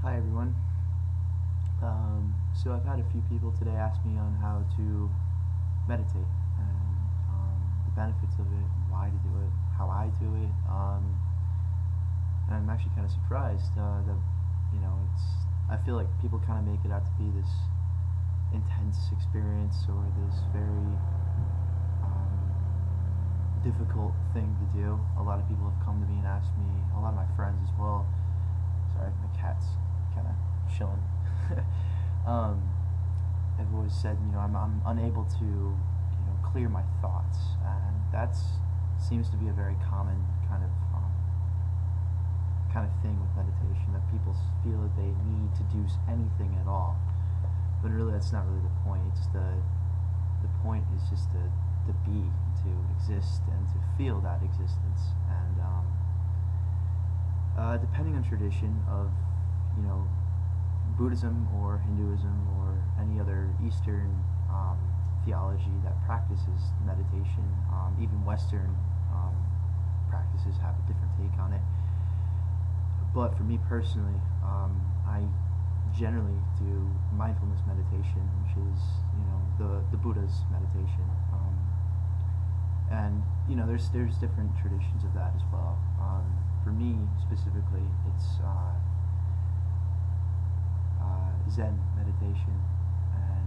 Hi everyone. So I've had a few people today ask me on how to meditate and the benefits of it, why to do it, how I do it. And I'm actually kind of surprised that I feel like people kind of make it out to be this intense experience or this very difficult thing to do. A lot of people have come to me and asked me, a lot of my friends as well. Sorry, my cat's kind of chilling. I've always said, I'm unable to, clear my thoughts, and that seems to be a very common kind of thing with meditation, that people feel that they need to do anything at all, but really that's not really the point. It's the point is just to be, to exist, and to feel that existence. And depending on tradition of, Buddhism or Hinduism or any other Eastern theology that practices meditation, even Western practices have a different take on it. But for me personally, I generally do mindfulness meditation, which is, the Buddha's meditation. And there's different traditions of that as well. For me specifically, it's Zen meditation and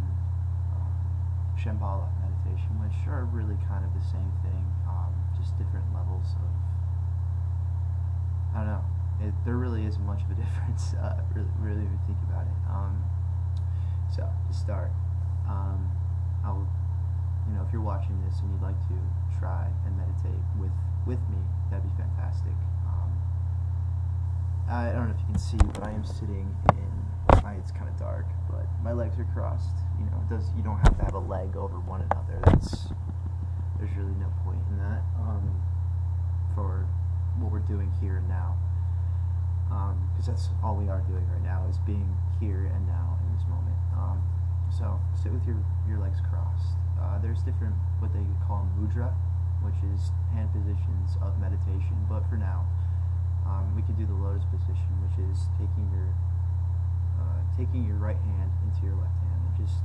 Shambhala meditation, which are really kind of the same thing, just different levels of, I don't know, there really isn't much of a difference, really if you think about it. So, to start, if you're watching this and you'd like to try and meditate with me, that'd be fantastic. I don't know if you can see, but I am sitting in, it's kind of dark, but my legs are crossed. You don't have to have a leg over one another. There's really no point in that for what we're doing here and now, because that's all we are doing right now, is being here and now in this moment. So sit with your legs crossed. There's different, what they call mudra, which is hand positions of meditation, but for now we can do the lotus position, which is taking your right hand into your left hand and just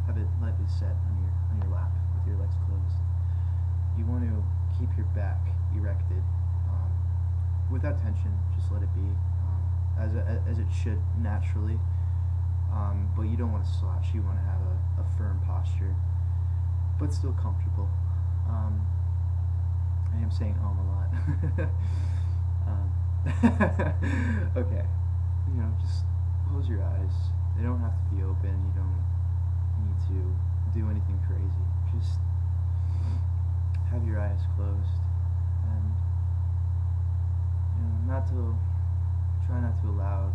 have it lightly set on your lap with your legs closed. You want to keep your back erected without tension. Just let it be as it should naturally, but you don't want to slouch. You want to have a firm posture, but still comfortable. I am saying a lot. Okay, just close your eyes. They don't have to be open. You don't need to do anything crazy. Just have your eyes closed, and try not to allow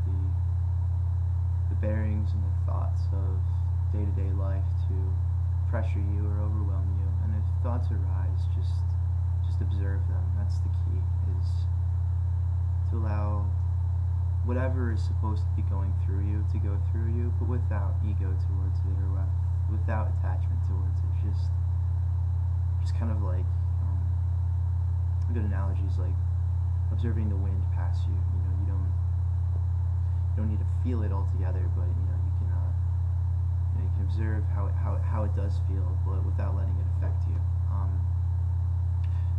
the bearings and the thoughts of day-to-day life to pressure you or overwhelm you. And if thoughts arise, just observe them. That's the key, is to allow whatever is supposed to be going through you to go through you, but without ego towards it, or without attachment towards it. Just kind of like, a good analogy is like observing the wind pass you. You don't need to feel it altogether, but you can observe how it does feel, but without letting it affect you.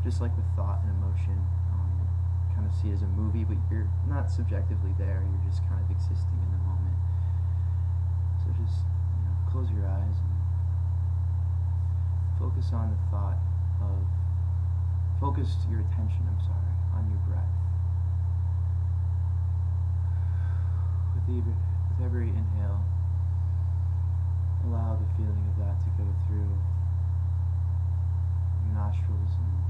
Just like with thought and emotion, kind of see it as a movie, but you're not subjectively there. You're just kind of existing in the moment. So just close your eyes and focus on the thought of, focus your attention, on your breath. With every inhale, allow the feeling of that to go through your nostrils, and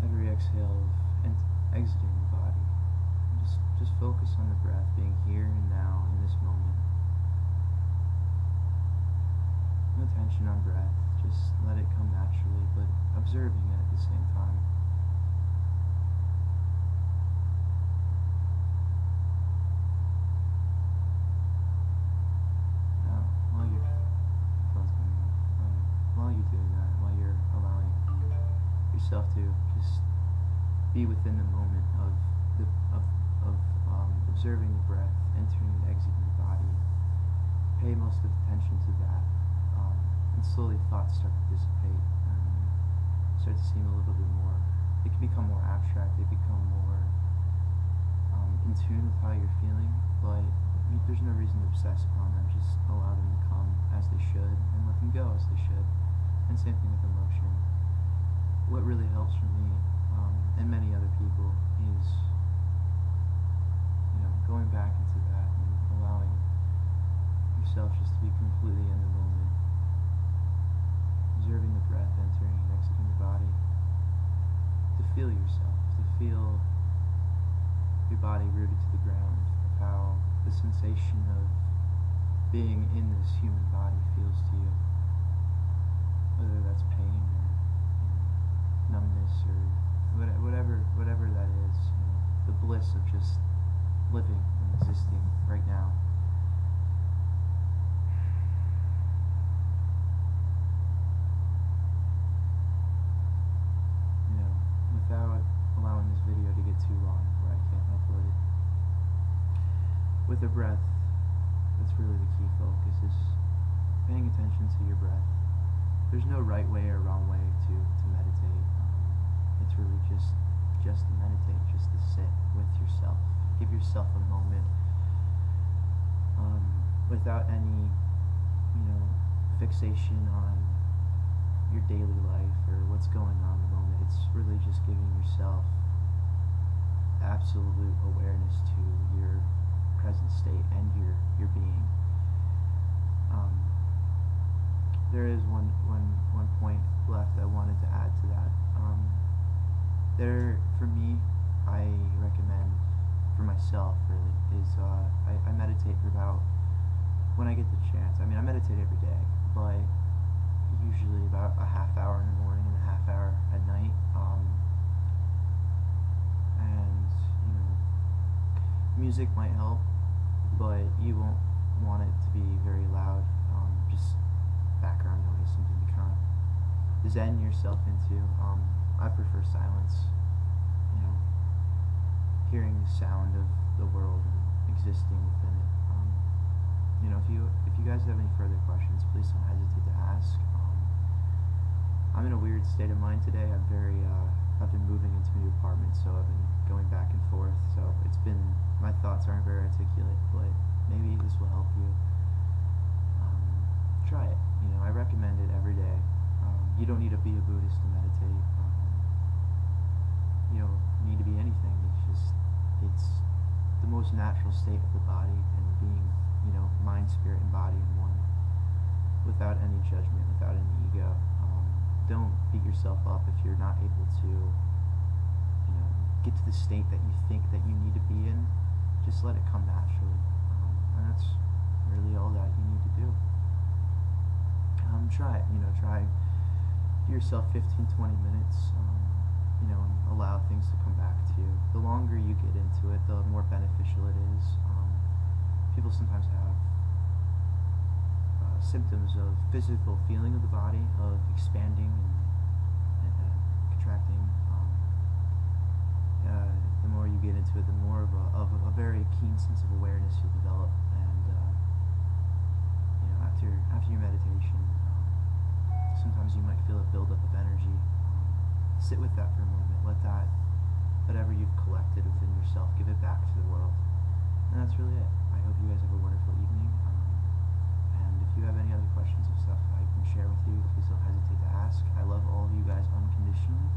every exhale and exiting the body. And just focus on the breath, being here and now in this moment. No tension on breath, just let it come naturally, but observing it at the same time. Now, while you're doing that, while you're allowing yourself to just be within the moment of observing the breath entering and exiting the body. Pay most of the attention to that, and slowly thoughts start to dissipate and start to seem a little bit more, they can become more abstract, they become more in tune with how you're feeling, but there's no reason to obsess upon them. Just allow them to come as they should and let them go as they should. And same thing with emotion. What really helps for me, and many other people, is going back into that and allowing yourself just to be completely in the moment, observing the breath entering and exiting the body, to feel yourself, to feel your body rooted to the ground, of how the sensation of being in this human body feels to you, whether that's pain or numbness or whatever that is, the bliss of just living and existing right now. Without allowing this video to get too long where I can't upload it. With the breath, that's really the key focus, is paying attention to your breath. There's no right way or wrong way to meditate. It's really just to meditate, just to sit with yourself. Give yourself a moment without any, fixation on your daily life or what's going on in the moment. It's really just giving yourself absolute awareness to your present state and your being. There is one point left I wanted to add to that. For me, I recommend, for myself really, is I meditate for about, when I get the chance. I meditate every day, but usually about a half hour in the morning and a half hour at night. And music might help, but you won't want it to be very loud. Just background noise, something to kind of zen yourself into. I prefer silence. Hearing the sound of the world and existing within it. If you guys have any further questions, please don't hesitate to ask. I'm in a weird state of mind today. I've been moving into a new apartment, so I've been going back and forth. So my thoughts aren't very articulate, but maybe this will help you. Try it. I recommend it every day. You don't need to be a Buddhist to meditate. You don't need to be anything. It's the most natural state of the body, and being, mind, spirit, and body in one, without any judgment, without any ego. Don't beat yourself up if you're not able to, get to the state that you think that you need to be in. Just let it come naturally, and that's really all that you need to do. Try it. Try, give yourself 15-20 minutes. And allow things to come back to you. The longer you get into it, the more beneficial it is. People sometimes have symptoms of physical feeling of the body, of expanding and contracting. The more you get into it, the more of a very keen sense of awareness you'll develop. And after your meditation, sometimes you might feel a buildup of energy. Sit with that for a moment. Let whatever you've collected within yourself, give it back to the world. And that's really it. I hope you guys have a wonderful evening. And if you have any other questions of stuff I can share with you, please don't hesitate to ask. I love all of you guys unconditionally.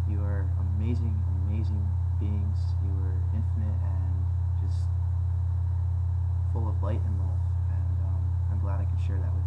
You are amazing, amazing beings. You are infinite and just full of light and love. And I'm glad I could share that with you.